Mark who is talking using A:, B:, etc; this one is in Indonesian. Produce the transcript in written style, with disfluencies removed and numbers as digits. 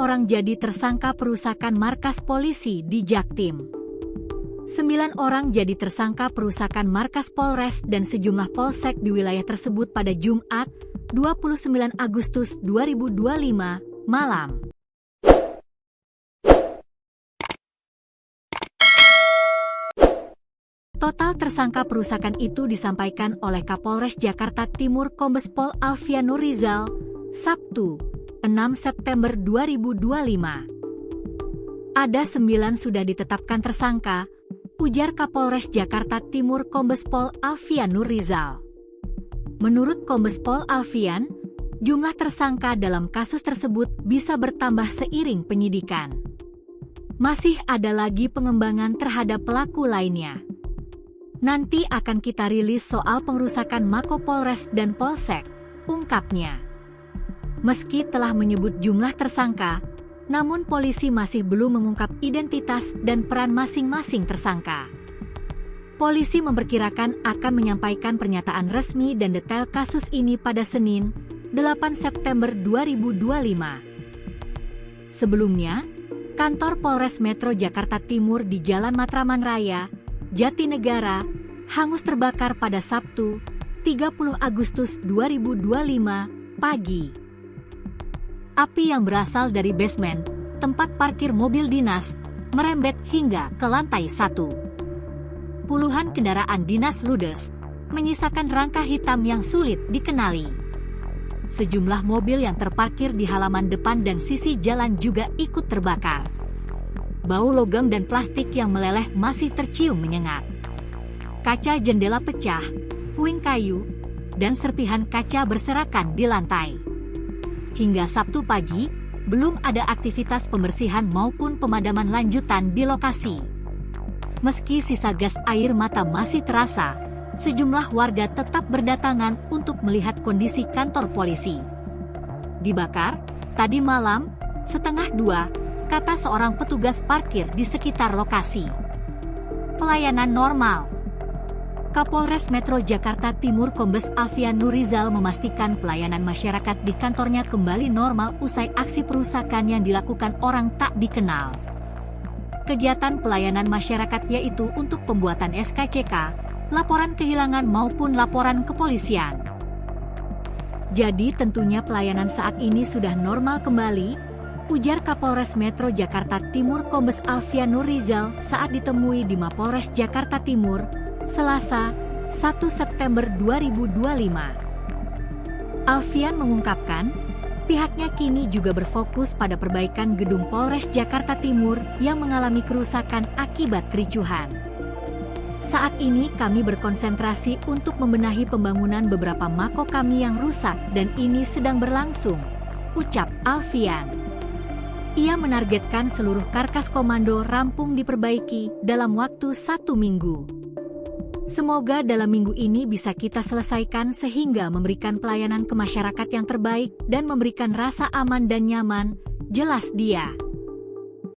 A: orang jadi tersangka perusakan markas polisi di Jaktim. 9 orang jadi tersangka perusakan markas Polres dan sejumlah polsek di wilayah tersebut pada Jumat, 29 Agustus 2025, malam. Total tersangka perusakan itu disampaikan oleh Kapolres Jakarta Timur Kombes Pol Alfian Nurrizal, Sabtu, 6 September 2025. Ada 9 sudah ditetapkan tersangka, ujar Kapolres Jakarta Timur Kombes Pol Alfian Nurrizal. Menurut Kombes Pol Alfian, jumlah tersangka dalam kasus tersebut bisa bertambah seiring penyidikan. Masih ada lagi pengembangan terhadap pelaku lainnya. Nanti akan kita rilis soal pengerusakan Mako Polres dan Polsek, ungkapnya. Meski telah menyebut jumlah tersangka, namun polisi masih belum mengungkap identitas dan peran masing-masing tersangka. Polisi memperkirakan akan menyampaikan pernyataan resmi dan detail kasus ini pada Senin, 8 September 2025. Sebelumnya, kantor Polres Metro Jakarta Timur di Jalan Matraman Raya, Jatinegara, hangus terbakar pada Sabtu, 30 Agustus 2025, pagi. Api yang berasal dari basement, tempat parkir mobil dinas, merembet hingga ke lantai 1. Puluhan kendaraan dinas ludes, menyisakan rangka hitam yang sulit dikenali. Sejumlah mobil yang terparkir di halaman depan dan sisi jalan juga ikut terbakar. Bau logam dan plastik yang meleleh masih tercium menyengat. Kaca jendela pecah, puing kayu, dan serpihan kaca berserakan di lantai. Hingga Sabtu pagi, belum ada aktivitas pembersihan maupun pemadaman lanjutan di lokasi. Meski sisa gas air mata masih terasa, sejumlah warga tetap berdatangan untuk melihat kondisi kantor polisi. Dibakar, tadi malam, 1:30, kata seorang petugas parkir di sekitar lokasi. Pelayanan normal. Kapolres Metro Jakarta Timur Kombes Alfian Nurrizal memastikan pelayanan masyarakat di kantornya kembali normal usai aksi perusakan yang dilakukan orang tak dikenal. Kegiatan pelayanan masyarakat yaitu untuk pembuatan SKCK, laporan kehilangan maupun laporan kepolisian. Jadi tentunya pelayanan saat ini sudah normal kembali, ujar Kapolres Metro Jakarta Timur Kombes Alfian Nurrizal saat ditemui di Mapolres Jakarta Timur, Selasa, 1 September 2025. Alfian mengungkapkan, pihaknya kini juga berfokus pada perbaikan gedung Polres Jakarta Timur yang mengalami kerusakan akibat kericuhan. Saat ini kami berkonsentrasi untuk membenahi pembangunan beberapa mako kami yang rusak dan ini sedang berlangsung, ucap Alfian. Ia menargetkan seluruh karkas komando rampung diperbaiki dalam waktu 1 minggu. Semoga dalam minggu ini bisa kita selesaikan sehingga memberikan pelayanan ke masyarakat yang terbaik dan memberikan rasa aman dan nyaman, jelas dia.